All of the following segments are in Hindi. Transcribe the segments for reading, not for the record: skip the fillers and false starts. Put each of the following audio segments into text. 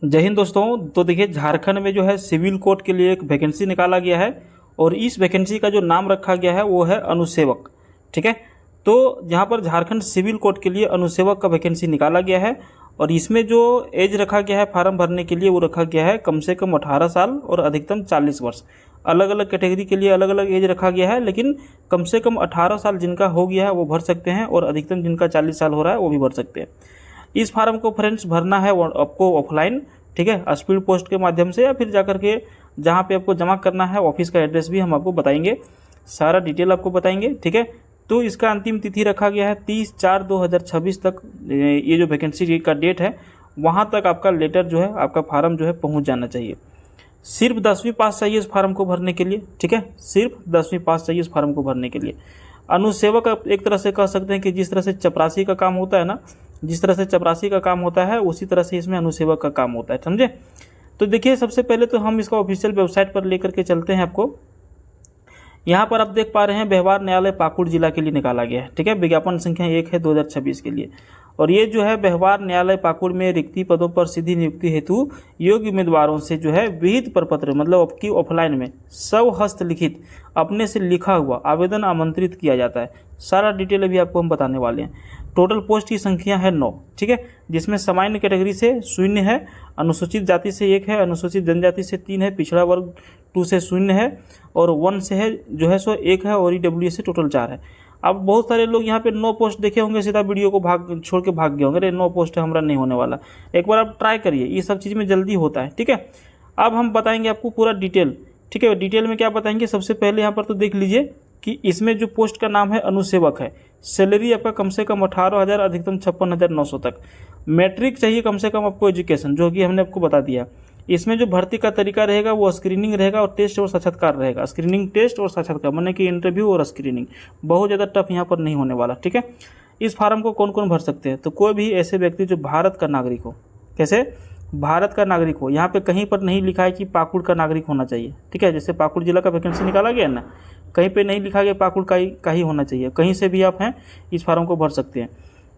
जय हिंद दोस्तों। तो देखिए, झारखंड में जो है सिविल कोर्ट के लिए एक वैकेंसी निकाला गया है और इस वैकेंसी का जो नाम रखा गया है वो है अनुसेवक। ठीक है, तो जहाँ पर झारखंड सिविल कोर्ट के लिए अनुसेवक का वैकेंसी निकाला गया है और इसमें जो एज रखा गया है फार्म भरने के लिए वो रखा गया है कम से कम 18 साल और अधिकतम 40 वर्ष। अलग अलग कैटेगरी के लिए अलग अलग एज रखा गया है, लेकिन कम से कम 18 साल जिनका हो गया है वो भर सकते हैं और अधिकतम जिनका 40 साल हो रहा है वो भी भर सकते हैं। इस फार्म को फ्रेंड्स भरना है वो आपको ऑफलाइन, ठीक है, स्पीड पोस्ट के माध्यम से, या फिर जाकर के जहाँ पे आपको जमा करना है ऑफिस का एड्रेस भी हम आपको बताएंगे, सारा डिटेल आपको बताएंगे। ठीक है, तो इसका अंतिम तिथि रखा गया है 30/4/2026 तक। ये जो वैकेंसी का डेट है वहाँ तक आपका लेटर जो है, आपका फार्म जो है पहुँच जाना चाहिए। सिर्फ 10वीं पास चाहिए इस फार्म को भरने के लिए। ठीक है, सिर्फ 10वीं पास चाहिए इस फार्म को भरने के लिए। अनुसेवक आप एक तरह से कह सकते हैं कि जिस तरह से चपरासी का काम होता है ना, जिस तरह से चपरासी का काम होता है उसी तरह से इसमें अनुसेवक का काम होता है, समझे। तो देखिए, सबसे पहले तो हम इसका ऑफिशियल वेबसाइट पर लेकर के चलते हैं आपको। यहाँ पर आप देख पा रहे हैं व्यवहार न्यायालय पाकुड़ जिला के लिए निकाला गया है। ठीक है, विज्ञापन संख्या 1 है 2026 के लिए। और ये जो है व्यवहार न्यायालय पाकुड़ में रिक्ति पदों पर सीधी नियुक्ति हेतु योग्य उम्मीदवारों से जो है विहित प्रपत्र, मतलब आपकी ऑफलाइन में स्वहस्तलिखित अपने से लिखा हुआ आवेदन आमंत्रित किया जाता है। सारा डिटेल अभी आपको हम बताने वाले हैं। टोटल पोस्ट की संख्या है 9। ठीक है, जिसमें सामान्य कैटेगरी से 0 है, अनुसूचित जाति से 1 है, अनुसूचित जनजाति से 3 है, पिछड़ा वर्ग 2 से 0 है और 1 से है जो है सो 1 है और ईडब्ल्यूएस से टोटल 4 है। अब बहुत सारे लोग यहाँ पे 9 पोस्ट देखे होंगे, सीधा वीडियो को छोड़ के भाग गए होंगे, अरे 9 पोस्ट है, हमारा नहीं होने वाला। एक बार आप ट्राई करिए, ये सब चीज़ में जल्दी होता है। ठीक है, अब हम बताएंगे आपको पूरा डिटेल। ठीक है, डिटेल में क्या बताएंगे, सबसे पहले यहाँ पर तो देख लीजिए कि इसमें जो पोस्ट का नाम है अनुसेवक है। सैलरी आपका कम से कम 18,000 अधिकतम 56,900 तक। मैट्रिक चाहिए कम से कम आपको एजुकेशन, जो कि हमने आपको बता दिया। इसमें जो भर्ती का तरीका रहेगा वो स्क्रीनिंग रहेगा और टेस्ट और साक्षात्कार रहेगा। स्क्रीनिंग, टेस्ट और साक्षात्कार माने कि इंटरव्यू और स्क्रीनिंग, बहुत ज़्यादा टफ यहाँ पर नहीं होने वाला। ठीक है, इस फार्म को कौन कौन भर सकते हैं, तो कोई भी ऐसे व्यक्ति जो भारत का नागरिक हो। कैसे भारत का नागरिक हो, यहाँ पे कहीं पर नहीं लिखा है कि पाकुड़ का नागरिक होना चाहिए। ठीक है, जैसे पाकुड़ जिला का वैकेंसी निकाला गया ना, कहीं पे नहीं लिखा गया पाकुड़ का ही होना चाहिए। कहीं से भी आप हैं इस फार्म को भर सकते हैं।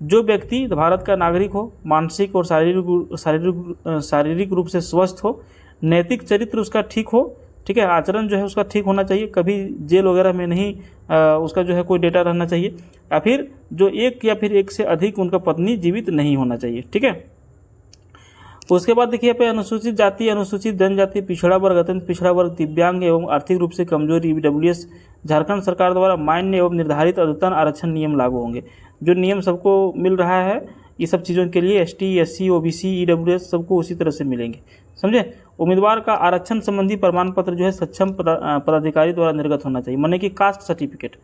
जो व्यक्ति भारत का नागरिक हो, मानसिक और शारीरिक रूप से स्वस्थ हो, नैतिक चरित्र उसका ठीक हो, ठीक है, आचरण जो है उसका ठीक होना चाहिए, कभी जेल वगैरह में नहीं उसका जो है कोई डेटा रहना चाहिए, या फिर जो एक से अधिक उनका पत्नी जीवित नहीं होना चाहिए। ठीक है, उसके बाद देखिए पे अनुसूचित जाति, अनुसूचित जनजाति, पिछड़ा वर्ग, अत्यंत पिछड़ा वर्ग, दिव्यांग एवं आर्थिक रूप से कमजोर ईडब्ल्यूएस झारखंड सरकार द्वारा मान्य एवं निर्धारित अद्यतन आरक्षण नियम लागू होंगे। जो नियम सबको मिल रहा है ये सब चीज़ों के लिए, एसटी, एससी, ओबीसी, ईडब्ल्यूएस सबको उसी तरह से मिलेंगे, समझे। उम्मीदवार का आरक्षण संबंधी प्रमाण पत्र जो है सक्षम पदाधिकारी द्वारा निर्गत होना चाहिए, माने कि कास्ट सर्टिफिकेट।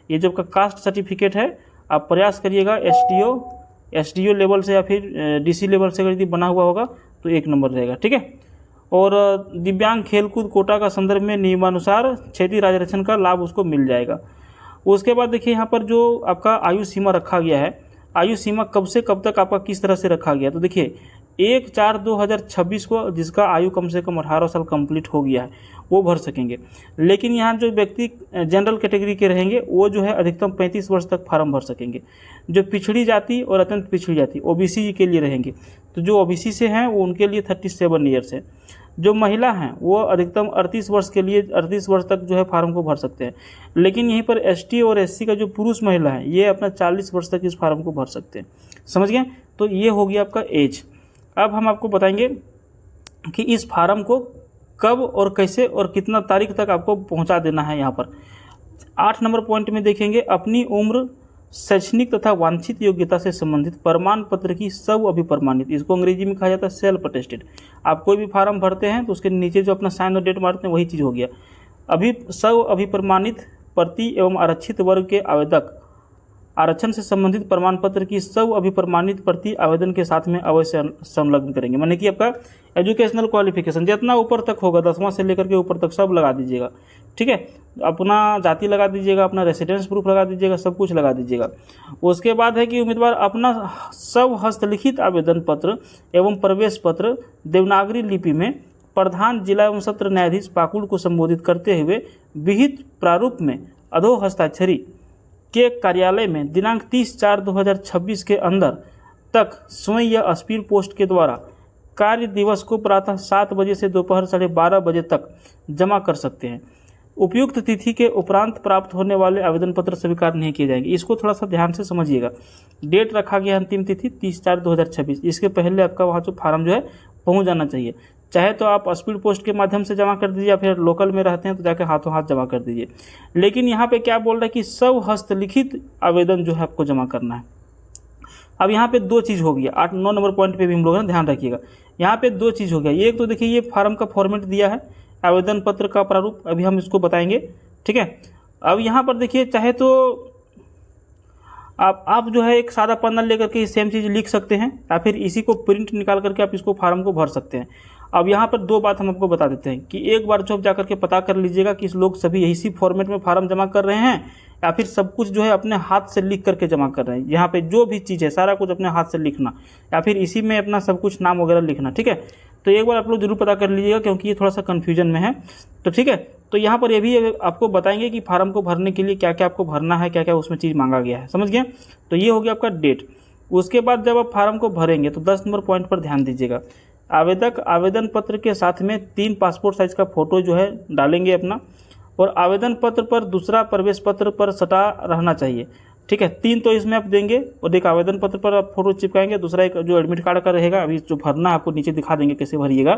ये जो आपका कास्ट सर्टिफिकेट है, आप प्रयास करिएगा एसडीओ लेवल से या फिर डीसी लेवल से अगर यदि बना हुआ होगा तो 1 नंबर रहेगा। ठीक है, और दिव्यांग खेलकूद कोटा का संदर्भ में नियमानुसार क्षेत्रीय राज्य का लाभ उसको मिल जाएगा। उसके बाद देखिए यहाँ पर जो आपका आयु सीमा रखा गया है, आयु सीमा कब से कब तक आपका किस तरह से रखा गया, तो देखिए 1/4/2026 को जिसका आयु कम से कम 18 साल कंप्लीट हो गया है वो भर सकेंगे। लेकिन यहाँ जो व्यक्ति जनरल कैटेगरी के रहेंगे वो जो है अधिकतम 35 वर्ष तक फार्म भर सकेंगे। जो पिछड़ी जाति और अत्यंत पिछड़ी जाति ओबीसी के लिए रहेंगे, तो जो ओबीसी से हैं वो उनके लिए 37 ईयर्स है। जो महिला हैं वो अधिकतम 38 वर्ष के लिए 38 वर्ष तक जो है फार्म को भर सकते हैं। लेकिन यहीं पर एसटी और एससी का जो पुरुष महिला है ये अपना 40 वर्ष तक इस फार्म को भर सकते हैं, समझ गए। तो ये हो गया आपका एज। अब हम आपको बताएंगे कि इस फार्म को कब और कैसे और कितना तारीख तक आपको पहुंचा देना है। यहाँ पर 8 नंबर पॉइंट में देखेंगे, अपनी उम्र, शैक्षणिक तथा वांछित योग्यता से संबंधित प्रमाण पत्र की स्व अभिप्रमाणित, इसको अंग्रेजी में कहा जाता है सेल्फ अटेस्टेड। आप कोई भी फार्म भरते हैं तो उसके नीचे जो अपना साइन और डेट मारते हैं वही चीज़ हो गया। स्व अभिप्रमाणित प्रति एवं आरक्षित वर्ग के आवेदक आरक्षण से संबंधित प्रमाण पत्र की स्व अभिप्रमाणित प्रति आवेदन के साथ में अवश्य संलग्न करेंगे, माने कि आपका एजुकेशनल क्वालिफिकेशन जितना ऊपर तक होगा 10वां से लेकर के ऊपर तक सब लगा दीजिएगा। ठीक है, अपना जाति लगा दीजिएगा, अपना रेसिडेंस प्रूफ लगा दीजिएगा, सब कुछ लगा दीजिएगा। उसके बाद है कि उम्मीदवार अपना स्व हस्तलिखित आवेदन पत्र एवं प्रवेश पत्र देवनागरी लिपि में प्रधान जिला एवं सत्र न्यायाधीश पाकुड़ को संबोधित करते हुए विहित प्रारूप में अधो हस्ताक्षरी के कार्यालय में दिनांक 30/4/2026 के अंदर तक स्वयं या स्पीड पोस्ट के द्वारा कार्य दिवस को प्रातः 7 बजे से दोपहर 12:30 बजे तक जमा कर सकते हैं। उपयुक्त तिथि के उपरांत प्राप्त होने वाले आवेदन पत्र स्वीकार नहीं किए जाएंगे। इसको थोड़ा सा ध्यान से समझिएगा। डेट रखा गया अंतिम तिथि 30/4/2026। इसके पहले आपका वहाँ जो फार्म जो है पहुँच जाना चाहिए। चाहे तो आप स्पीड पोस्ट के माध्यम से जमा कर दीजिए या फिर लोकल में रहते हैं तो जाकर हाथों हाथ जमा कर दीजिए। लेकिन यहाँ पे क्या बोल रहा है कि स्वहस्तलिखित आवेदन जो है आपको जमा करना है। अब यहाँ पे 2 चीज़ हो गया। 8-9 नंबर पॉइंट पे भी हम लोग हैं, ध्यान रखिएगा। यहाँ पे 2 चीज़ हो गया। एक तो देखिए ये फार्म का फॉर्मेट दिया है, आवेदन पत्र का प्रारूप, अभी हम इसको बताएंगे, ठीक है। अब यहाँ पर देखिए चाहे तो आप जो है एक सादा पन्ना लेकर के सेम चीज़ लिख सकते हैं या फिर इसी को प्रिंट निकाल करके आप इसको फार्म को भर सकते हैं। अब यहाँ पर 2 बात हम आपको बता देते हैं कि एक बार जो आप जाकर के पता कर लीजिएगा कि लोग सभी इसी फॉर्मेट में फार्म जमा कर रहे हैं या फिर सब कुछ जो है अपने हाथ से लिख करके जमा कर रहे हैं। यहाँ पे जो भी चीज़ है सारा कुछ अपने हाथ से लिखना या फिर इसी में अपना सब कुछ नाम वगैरह लिखना, ठीक है। तो एक बार आप लोग जरूर पता कर लीजिएगा क्योंकि ये थोड़ा सा कन्फ्यूजन में है, तो ठीक है। तो यहाँ पर ये भी आपको बताएंगे कि फार्म को भरने के लिए क्या क्या आपको भरना है, क्या क्या उसमें चीज़ मांगा गया है, समझ गए। तो ये हो गया आपका डेट। उसके बाद जब आप फार्म को भरेंगे तो 10 नंबर पॉइंट पर ध्यान दीजिएगा। आवेदक आवेदन पत्र के साथ में 3 पासपोर्ट साइज का फोटो जो है डालेंगे अपना, और आवेदन पत्र पर दूसरा प्रवेश पत्र पर सटा रहना चाहिए, ठीक है। 3 तो इसमें आप देंगे और एक आवेदन पत्र पर आप फोटो चिपकाएंगे, दूसरा एक जो एडमिट कार्ड का रहेगा, अभी जो भरना आपको नीचे दिखा देंगे कैसे भरिएगा,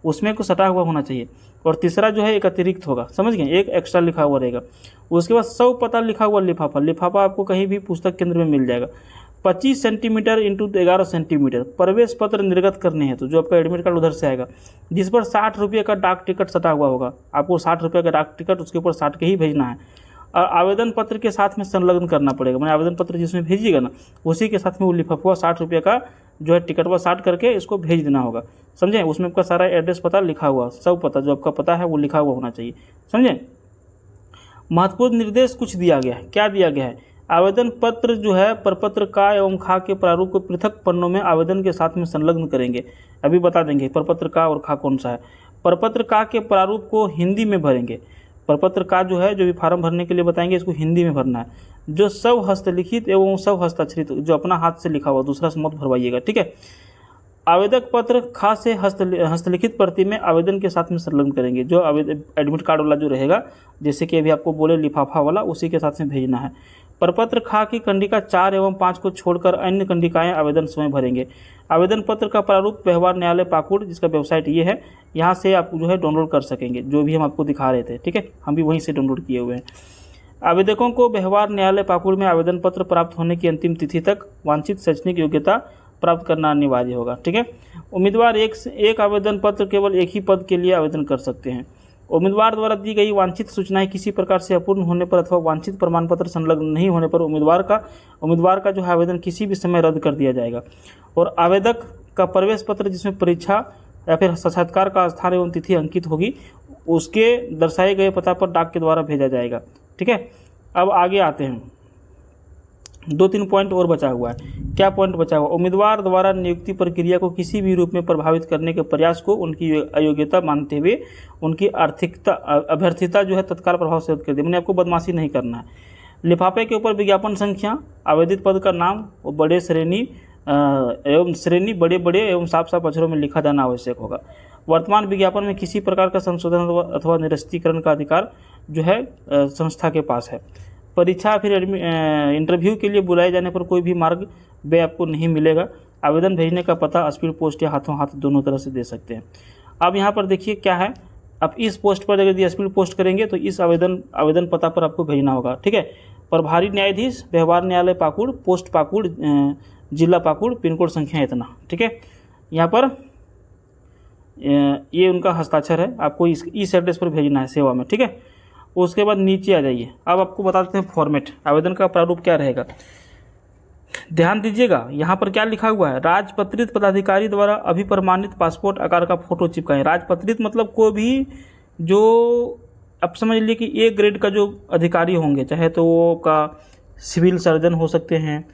उसमें को सटा हुआ होना चाहिए, और तीसरा जो है एक अतिरिक्त होगा, समझ गए, एक एक्स्ट्रा लिखा हुआ रहेगा। उसके बाद 100 पता लिखा हुआ लिफाफा, लिफाफा आपको कहीं भी पुस्तक केंद्र में मिल जाएगा। 25 सेंटीमीटर इंटू 11 सेंटीमीटर प्रवेश पत्र निर्गत करने हैं, तो जो आपका एडमिट कार्ड उधर से आएगा, जिस पर 60 रुपये का डाक टिकट सटा हुआ होगा। आपको 60 रुपये का डाक टिकट उसके ऊपर 60 के ही भेजना है, और आवेदन पत्र के साथ में संलग्न करना पड़ेगा। मैंने आवेदन पत्र जिसमें भेजिएगा ना उसी के साथ में वो लिफाफा 60 रुपये का जो है टिकट वो 60 करके इसको भेज देना होगा, समझें। उसमें आपका सारा एड्रेस पता लिखा हुआ, सब पता जो आपका पता है वो लिखा हुआ होना चाहिए, समझें। महत्वपूर्ण निर्देश कुछ दिया गया है। क्या दिया गया है? आवेदन पत्र जो है प्रपत्र का एवं खा के प्रारूप को पृथक पन्नों में आवेदन के साथ में संलग्न करेंगे। अभी बता देंगे प्रपत्र का और खा कौन सा है। प्रपत्र का के प्रारूप को हिंदी में भरेंगे। प्रपत्र का जो है जो भी फार्म भरने के लिए बताएंगे इसको हिंदी में भरना है। जो सब हस्तलिखित एवं सब हस्ताक्षरित, जो अपना हाथ से लिखा हुआ, दूसरा से मत भरवाइएगा, ठीक है। आवेदक पत्र खा से हस्तलिखित प्रति में आवेदन के साथ में संलग्न करेंगे। जो एडमिट कार्ड वाला जो रहेगा, जैसे कि अभी आपको बोले लिफाफा वाला, उसी के साथ में भेजना है। प्रपत्र खा की कंडिका 4 एवं 5 को छोड़कर अन्य कंडिकाएं आवेदन स्वयं भरेंगे। आवेदन पत्र का प्रारूप व्यवहार न्यायालय पाकुड़, जिसका वेबसाइट ये है, यहाँ से आप जो है डाउनलोड कर सकेंगे, जो भी हम आपको दिखा रहे थे, ठीक है, हम भी वहीं से डाउनलोड किए हुए हैं। आवेदकों को व्यवहार न्यायालय पाकुड़ में आवेदन पत्र प्राप्त होने की अंतिम तिथि तक वांछित शैक्षणिक योग्यता प्राप्त करना अनिवार्य होगा, ठीक है। उम्मीदवार एक आवेदन पत्र केवल एक ही पद के लिए आवेदन कर सकते हैं। उम्मीदवार द्वारा दी गई वांछित सूचनाएं किसी प्रकार से अपूर्ण होने पर अथवा वांछित प्रमाण पत्र संलग्न नहीं होने पर उम्मीदवार का जो है आवेदन किसी भी समय रद्द कर दिया जाएगा। और आवेदक का प्रवेश पत्र जिसमें परीक्षा या फिर साक्षात्कार का स्थान एवं तिथि अंकित होगी, उसके दर्शाए गए पता पर डाक के द्वारा भेजा जाएगा, ठीक है। अब आगे आते हैं, 2-3 पॉइंट और बचा हुआ है। क्या पॉइंट बचा हुआ? उम्मीदवार द्वारा नियुक्ति प्रक्रिया को किसी भी रूप में प्रभावित करने के प्रयास को उनकी अयोग्यता मानते हुए उनकी अभ्यर्थिता जो है तत्काल प्रभाव से रद्द कर दी। मैंने आपको बदमाशी नहीं करना है। लिफाफे के ऊपर विज्ञापन संख्या, आवेदित पद का नाम और बड़े श्रेणी बड़े एवं साफ अक्षरों में लिखा जाना आवश्यक होगा। वर्तमान विज्ञापन में किसी प्रकार का संशोधन अथवा निरस्तीकरण का अधिकार जो है संस्था के पास है। परीक्षा फिर इंटरव्यू के लिए बुलाए जाने पर कोई भी मार्ग वे आपको नहीं मिलेगा। आवेदन भेजने का पता स्पीड पोस्ट या हाथों हाथ दोनों तरह से दे सकते हैं। अब यहाँ पर देखिए क्या है, अब इस पोस्ट पर यदि स्पीड पोस्ट करेंगे तो इस आवेदन पता पर आपको भेजना होगा, ठीक है। प्रभारी न्यायाधीश, व्यवहार न्यायालय पाकुड़, पोस्ट पाकुड़, जिला पाकुड़, पिन कोड संख्या इतना, ठीक है। यहाँ पर ये उनका हस्ताक्षर है, आपको इस एड्रेस पर भेजना है सेवा में, ठीक है। उसके बाद नीचे आ जाइए। अब आपको बता देते हैं फॉर्मेट, आवेदन का प्रारूप क्या रहेगा। ध्यान दीजिएगा, यहाँ पर क्या लिखा हुआ है, राजपत्रित पदाधिकारी द्वारा अभिप्रमाणित पासपोर्ट आकार का फोटो चिपकाएं। राजपत्रित मतलब कोई भी जो अब समझ लीजिए कि ए ग्रेड का जो अधिकारी होंगे, चाहे तो वो का सिविल सर्जन हो सकते हैं,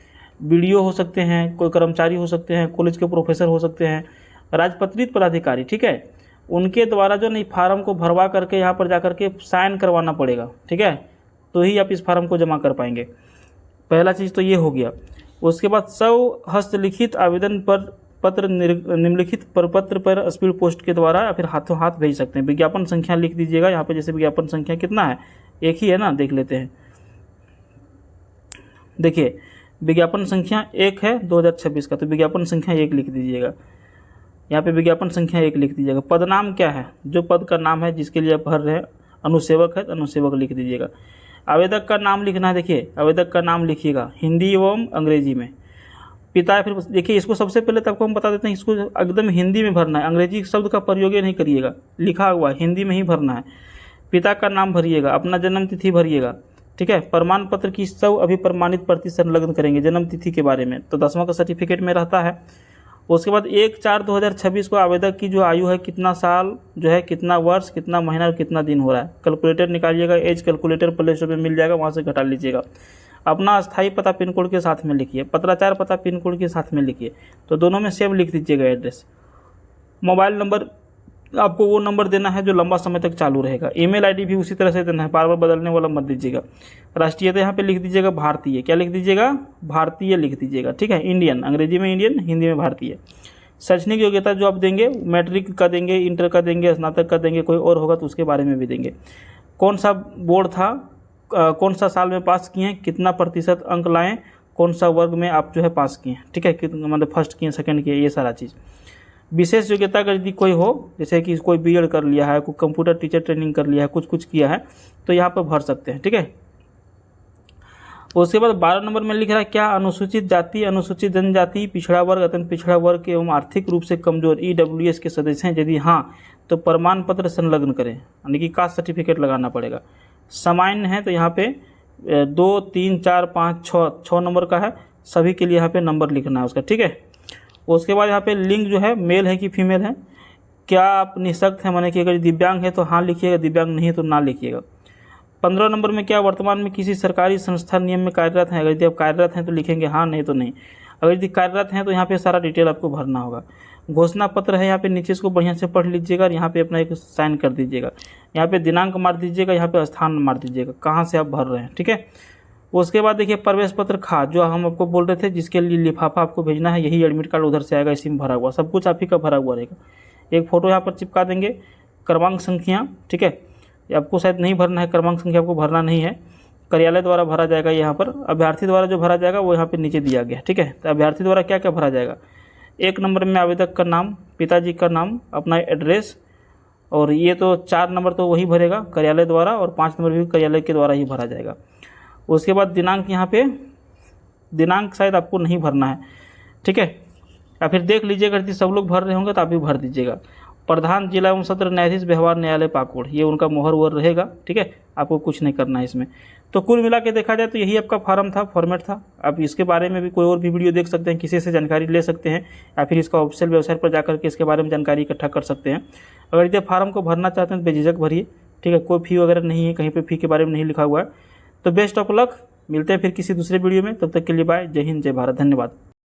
बीडीओ हो सकते हैं, कोई कर्मचारी हो सकते हैं, कॉलेज के प्रोफेसर हो सकते हैं, राजपत्रित पदाधिकारी, ठीक है। उनके द्वारा जो नहीं फार्म को भरवा करके यहाँ पर जाकर के साइन करवाना पड़ेगा, ठीक है, तो ही आप इस फार्म को जमा कर पाएंगे। पहला चीज़ तो ये हो गया। उसके बाद 100 हस्तलिखित आवेदन पत्र निम्नलिखित प्रपत्र पर स्पीड पोस्ट के द्वारा या फिर हाथों हाथ भेज सकते हैं। विज्ञापन संख्या लिख दीजिएगा यहाँ पे, जैसे विज्ञापन संख्या कितना है, एक ही है ना, देख लेते हैं। देखिए विज्ञापन संख्या 1 है 2026 का, तो विज्ञापन संख्या 1 लिख दीजिएगा यहाँ पे, विज्ञापन संख्या 1 लिख दीजिएगा। पद नाम क्या है, जो पद का नाम है जिसके लिए आप भर रहे हैं, अनुसेवक है तो अनुसेवक लिख दीजिएगा। आवेदक का नाम लिखना है, देखिए आवेदक का नाम लिखिएगा हिंदी एवं अंग्रेजी में। पिता, फिर देखिए इसको सबसे पहले तो आपको हम बता देते हैं, इसको एकदम हिंदी में भरना है, अंग्रेजी शब्द का प्रयोग नहीं करिएगा, लिखा हुआ हिंदी में ही भरना है। पिता का नाम भरिएगा, अपना जन्म तिथि भरिएगा, ठीक है। प्रमाण पत्र की सब अभी प्रमाणित प्रति संलग्न करेंगे जन्म तिथि के बारे में, तो 10वां का सर्टिफिकेट में रहता है। उसके बाद 1/4/2026 को आवेदक की जो आयु है, कितना साल जो है, कितना वर्ष, कितना महीना और कितना दिन हो रहा है, कैलकुलेटर निकालिएगा, एज कैलकुलेटर प्ले स्टोर में मिल जाएगा, वहाँ से घटा लीजिएगा। अपना अस्थायी पता पिन कोड के साथ में लिखिए, पत्राचार पता पिन कोड के साथ में लिखिए, तो दोनों में सेम लिख दीजिएगा एड्रेस। मोबाइल नंबर आपको वो नंबर देना है जो लंबा समय तक चालू रहेगा। ईमेल आईडी भी उसी तरह से देना है, बार बार बदलने वाला मत दीजिएगा। राष्ट्रीयता यहाँ पे लिख दीजिएगा भारतीय, क्या लिख दीजिएगा, भारतीय लिख दीजिएगा, ठीक है। इंडियन, अंग्रेजी में इंडियन, हिंदी में भारतीय। शैक्षणिक योग्यता जो आप देंगे, मैट्रिक का देंगे, इंटर का देंगे, स्नातक का देंगे, कोई और होगा तो उसके बारे में भी देंगे। कौन सा बोर्ड था, कौन सा साल में पास किए हैं, कितना प्रतिशत अंक लाएँ, कौन सा वर्ग में आप जो है पास किए हैं, ठीक है, मतलब फर्स्ट किए, सेकंड किए, ये सारा चीज़। विशेष योग्यता अगर यदि कोई हो, जैसे कि कोई बीएड कर लिया है, कोई कंप्यूटर टीचर ट्रेनिंग कर लिया है, कुछ किया है, तो यहाँ पर भर सकते हैं, ठीक है। उसके बाद 12 नंबर में लिख रहा है, क्या अनुसूचित जाति, अनुसूचित जनजाति, पिछड़ा वर्ग, अत्यंत पिछड़ा वर्ग एवं आर्थिक रूप से कमजोर EWS के सदस्य हैं, यदि हाँ तो प्रमाण पत्र संलग्न करें, यानी कि कास्ट सर्टिफिकेट लगाना पड़ेगा। सामान्य है तो यहाँ पे 2, 3, 4, 5, 6 नंबर का है, सभी के लिए यहाँ पे नंबर लिखना है उसका, ठीक है। उसके बाद यहाँ पे लिंग जो है, मेल है कि फीमेल है, क्या आप निःशक्त हैं, माने कि अगर दिव्यांग है तो हाँ लिखिएगा, दिव्यांग नहीं है तो ना लिखिएगा। 15 नंबर में क्या वर्तमान में किसी सरकारी संस्था नियम में कार्यरत हैं, अगर यदि आप कार्यरत हैं तो लिखेंगे हाँ, नहीं तो नहीं। अगर यदि कार्यरत हैं तो यहाँ पे सारा डिटेल आपको भरना होगा। घोषणा पत्र है, यहाँ पे नीचे इसको बढ़िया से पढ़ लीजिएगा और यहाँ पे अपना एक साइन कर दीजिएगा, यहाँ पे दिनांक मार दीजिएगा, यहाँ पे स्थान मार दीजिएगा कहाँ से आप भर रहे हैं, ठीक है। उसके बाद देखिए प्रवेश पत्र खा, जो हम आपको बोल रहे थे जिसके लिए लिफाफा आपको भेजना है, यही एडमिट कार्ड उधर से आएगा, इसी में भरा हुआ सब कुछ आप ही का भरा हुआ रहेगा। एक फ़ोटो यहाँ पर चिपका देंगे, क्रमांक संख्या, ठीक है, आपको शायद नहीं भरना है, क्रमांक संख्या आपको भरना नहीं है, कार्यालय द्वारा भरा जाएगा। यहाँ पर अभ्यर्थी द्वारा जो भरा जाएगा वो यहाँ पे नीचे दिया गया, ठीक है। तो अभ्यर्थी द्वारा क्या क्या भरा जाएगा, 1 नंबर में आवेदक का नाम, पिताजी का नाम, अपना एड्रेस, और ये तो 4 नंबर तो वही भरेगा कार्यालय द्वारा, और 5 नंबर भी कार्यालय के द्वारा ही भरा जाएगा। उसके बाद दिनांक, यहाँ पे दिनांक शायद आपको नहीं भरना है, ठीक है, या फिर देख लीजिएगा यदि सब लोग भर रहे होंगे तो आप भी भर दीजिएगा। प्रधान जिला एवं सत्र न्यायाधीश व्यवहार न्यायालय पाकुड़, ये उनका मोहर वोहर रहेगा, ठीक है, आपको कुछ नहीं करना है इसमें। तो कुल मिला के देखा जाए तो यही आपका फार्म था, फॉर्मेट था। आप इसके बारे में भी कोई और भी वीडियो देख सकते हैं, किसी से जानकारी ले सकते हैं, या फिर इसका ऑफिशियल वेबसाइट पर जाकर के इसके बारे में जानकारी इकट्ठा कर सकते हैं। अगर यदि फार्म को भरना चाहते हैं तो बेझिझक भरिए, ठीक है, कोई फी वगैरह नहीं है, कहीं पर फी के बारे में नहीं लिखा हुआ है। तो बेस्ट ऑफ लक, मिलते हैं फिर किसी दूसरे वीडियो में, तब तक के लिए बाय, जय हिंद, जय भारत, धन्यवाद।